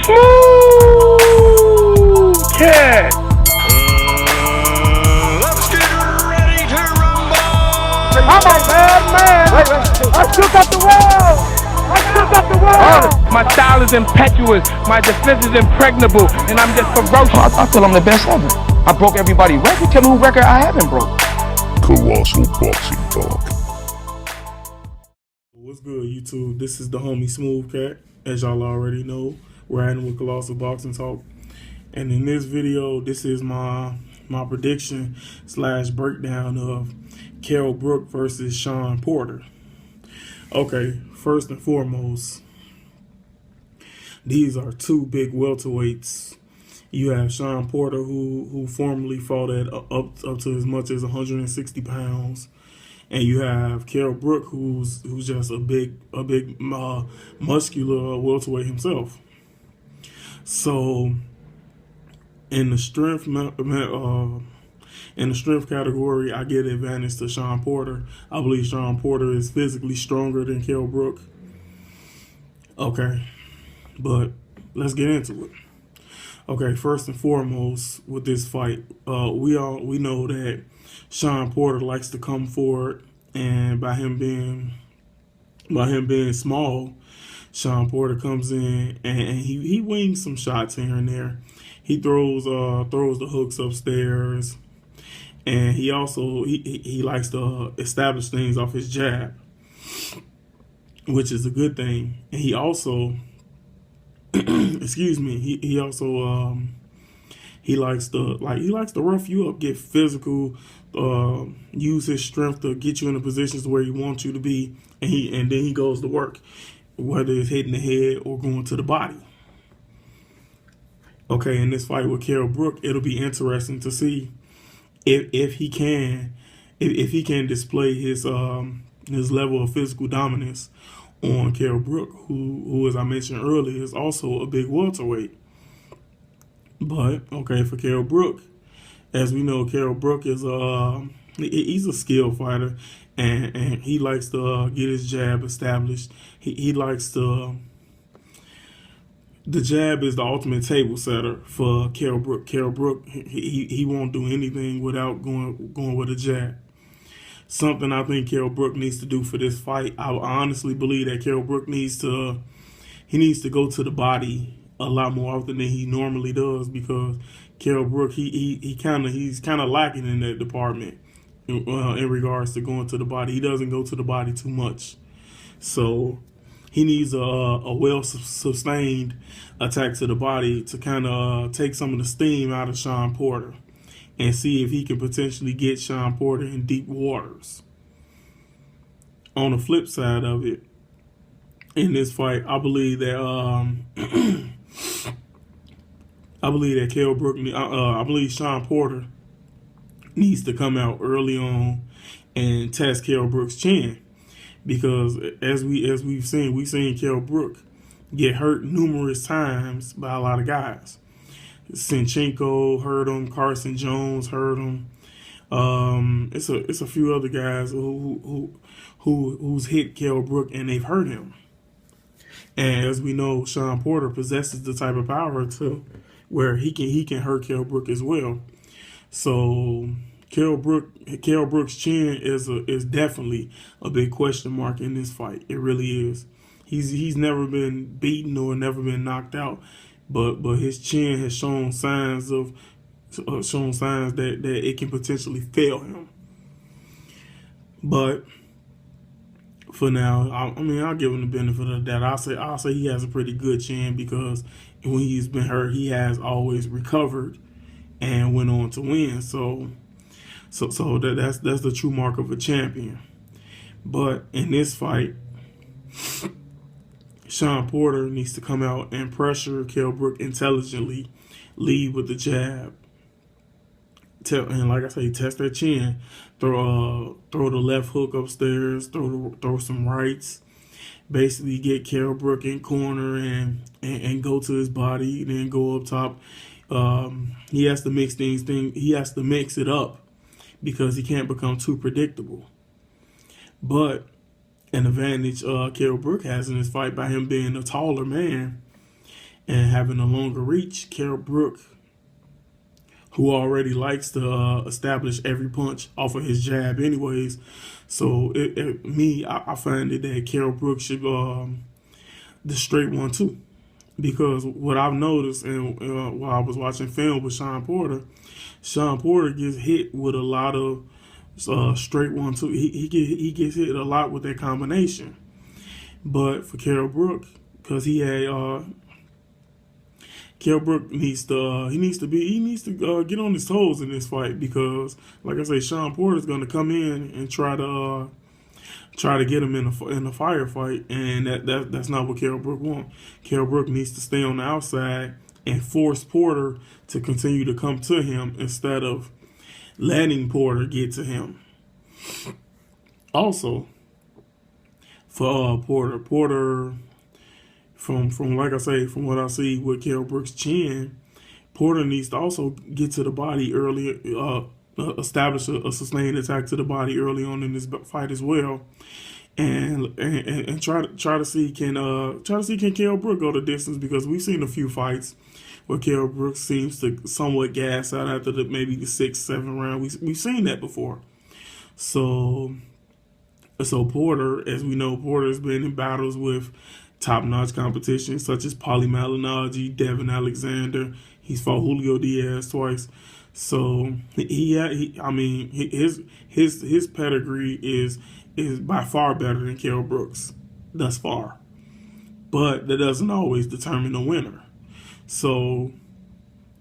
Smooth cat. Let's get ready to rumble. I'm a bad man. I shook up the world. My style is impetuous. My defense is impregnable. And I'm just ferocious. I feel I'm the best ever. I broke everybody's record. Tell me who record I haven't broke. Colossal Boxing Talk. What's good, YouTube? This is the homie Smooth Cat. As y'all already know, we're riding with Colossal Boxing Talk. And in this video, this is my prediction / breakdown of Kell Brook versus Shawn Porter. Okay, first and foremost, these are two big welterweights. You have Shawn Porter, who formerly fought at up to as much as 160 pounds. And you have Kell Brook, who's just a big muscular welterweight himself. So in the strength category, I give advantage to Shawn Porter. I believe Shawn Porter is physically stronger than Kell Brook. Okay, but let's get into it. Okay, first and foremost with this fight, we know that Shawn Porter likes to come forward, and by him being small, Shawn Porter comes in and he wings some shots here and there. He throws the hooks upstairs, and he also he likes to establish things off his jab, which is a good thing. And he also excuse me, he also he likes to rough you up, get physical, use his strength to get you in the positions where he wants you to be, and then he goes to work, whether it's hitting the head or going to the body. Okay, in this fight with Kell Brook, it'll be interesting to see if he can display his level of physical dominance on Kell Brook, who as I mentioned earlier is also a big welterweight. But okay, for Kell Brook, as we know, Kell Brook is he's a skill fighter, and he likes to get his jab established. He likes to. The jab is the ultimate table setter for Kell Brook. Kell Brook, he won't do anything without going with a jab. Something I think Kell Brook needs to do for this fight. I honestly believe that Kell Brook needs to go to the body a lot more often than he normally does, because Kell Brook he's kind of lacking in that department in regards to going to the body. He doesn't go to the body too much, so he needs a well sustained attack to the body to kind of take some of the steam out of Shawn Porter, and see if he can potentially get Shawn Porter in deep waters. On the flip side of it, in this fight, I believe that Kell Brook, I believe Shawn Porter needs to come out early on and test Kell Brook's chin, because as we've seen Kell Brook get hurt numerous times by a lot of guys. Sinchenko hurt him, Carson Jones hurt him. It's a few other guys who's hit Kell Brook and they've hurt him. And as we know, Shawn Porter possesses the type of power to where he can hurt Kell Brook as well. So Kell Brook's chin is definitely a big question mark in this fight. It really is. He's never been beaten or never been knocked out, but his chin has shown signs that it can potentially fail him. But for now, I'll give him the benefit of that. I'll say he has a pretty good chin, because when he's been hurt, he has always recovered and went on to win. So that's the true mark of a champion. But in this fight, Shawn Porter needs to come out and pressure Kell Brook intelligently, lead with the jab, and like I say, test that chin. Throw the left hook upstairs. Throw some rights. Basically, get Kell Brook in corner and go to his body. Then go up top. He has to mix things. He has to mix it up, because he can't become too predictable. But an advantage Kell Brook has in this fight, by him being a taller man and having a longer reach, Kell Brook, who already likes to establish every punch off of his jab anyways. So I find it that Kell Brook should the straight 1-2. Because what I've noticed, and while I was watching film with Shawn Porter gets hit with a lot of straight 1-2. He gets hit a lot with that combination. But for Kell Brook, because Kell Brook needs to get on his toes in this fight, because like I say, Shawn Porter is going to come in and try to get him in a firefight, and that's not what Kell Brook wants. Kell Brook needs to stay on the outside and force Porter to continue to come to him instead of letting Porter get to him. Also, for Porter, from like I say, from what I see with Kell Brook's chin, Porter needs to also get to the body early, establish a sustained attack to the body early on in this fight as well, and try to see can Kell Brook go the distance, because we've seen a few fights where Kell Brook seems to somewhat gas out after maybe the 6-7 round. We've seen that before. So Porter, as we know, Porter has been in battles with top-notch competition such as Paulie Malignaggi, Devin Alexander. He's fought Julio Diaz twice. So his pedigree is by far better than Kell Brook's thus far. But that doesn't always determine the winner. So,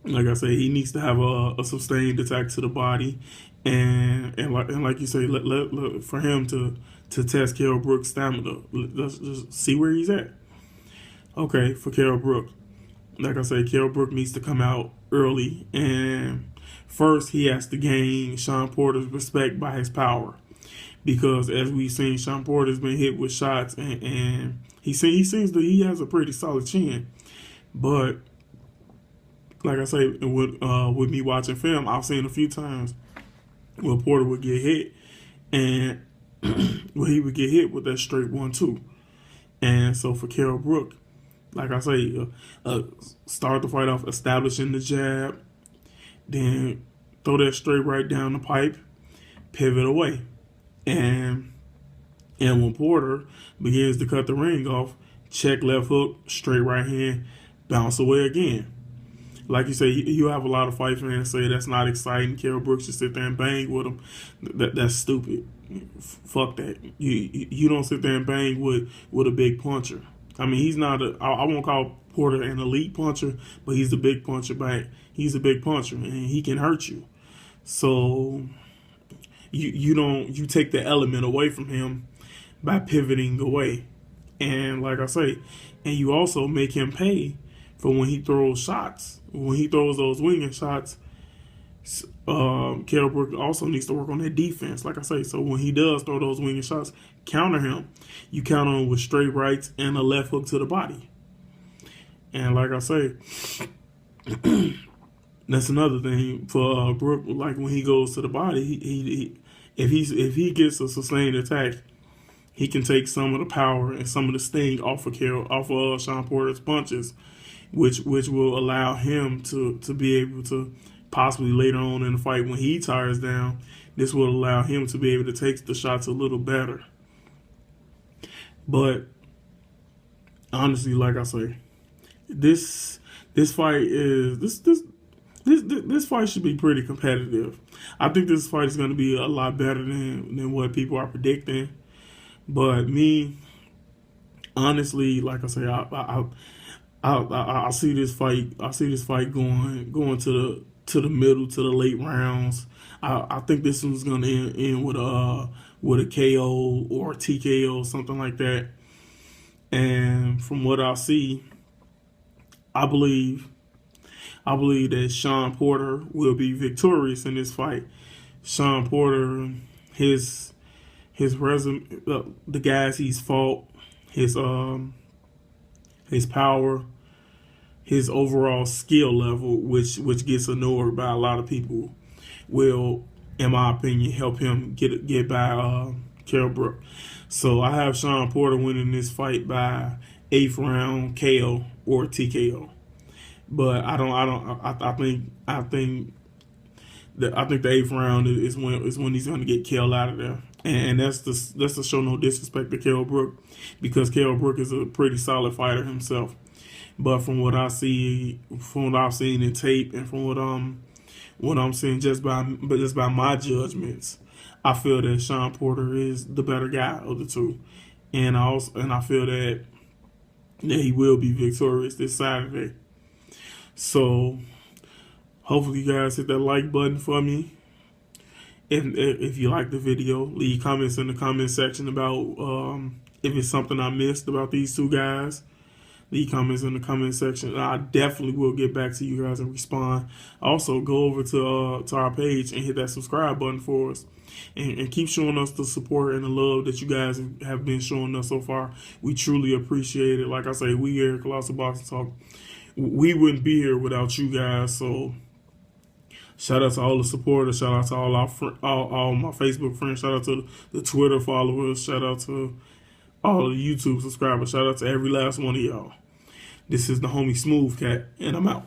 like I say, he needs to have a sustained attack to the body, and like you say, let for him to test Kell Brook's stamina. Let's just see where he's at. Okay, for Kell Brook, like I say, Kell Brook needs to come out early, and first he has to gain Shawn Porter's respect by his power, because as we've seen, Shawn Porter's been hit with shots, and he seems that he has a pretty solid chin, but like I say, with me watching film, I've seen a few times where Porter would get hit, and where he would get hit with that straight 1-2. And so for Kell Brook, like I say, start the fight off establishing the jab, then throw that straight right down the pipe, pivot away. And when Porter begins to cut the ring off, check left hook, straight right hand, bounce away again. Like you say, you have a lot of fight fans say that's not exciting. Kell Brook should sit there and bang with him. That's stupid. Fuck that. You don't sit there and bang with a big puncher. I mean, he's not I won't call Porter an elite puncher, but he's a big puncher back. He's a big puncher, and he can hurt you. So you take the element away from him by pivoting away. And like I say, and you also make him pay for when he throws shots. When he throws those winging shots, Kell Brook also needs to work on that defense, like I say. So when he does throw those winging shots, counter him. You counter him with straight rights and a left hook to the body. And like I say, that's another thing for Brook. Like when he goes to the body, if he gets a sustained attack, he can take some of the power and some of the sting off of Shawn Porter's punches, which will allow him to be able to possibly later on in the fight when he tires down, this will allow him to be able to take the shots a little better. But honestly, like I say, this fight should be pretty competitive. I think this fight is going to be a lot better than what people are predicting. But me, honestly, like I say, I see this fight. I see this fight going to the middle, to the late rounds. I think this one's gonna end with a KO or a TKO, something like that. And from what I see, I believe that Shawn Porter will be victorious in this fight. Shawn Porter, his resume, the guys he's fought, his power, his overall skill level, which gets ignored by a lot of people, will, in my opinion, help him get by Kell Brook. So I have Shawn Porter winning this fight by 8th round KO or TKO. But I think the 8th round is when he's going to get Kell out of there, and that's to show no disrespect to Kell Brook, because Kell Brook is a pretty solid fighter himself. But from what I've seen in tape, and from what I'm seeing just by my judgments, I feel that Shawn Porter is the better guy of the two, and I feel that he will be victorious this Saturday. So hopefully you guys hit that like button for me. If you like the video, leave comments in the comment section about if it's something I missed about these two guys. Leave comments in the comment section. I definitely will get back to you guys and respond. Also, go over to our page and hit that subscribe button for us. And keep showing us the support and the love that you guys have been showing us so far. We truly appreciate it. Like I say, we here at Colossal Boxing Talk, we wouldn't be here without you guys. So shout out to all the supporters. Shout out to all my Facebook friends. Shout out to the Twitter followers. Shout out to all the YouTube subscribers. Shout out to every last one of y'all. This is the homie Smooth Cat, and I'm out.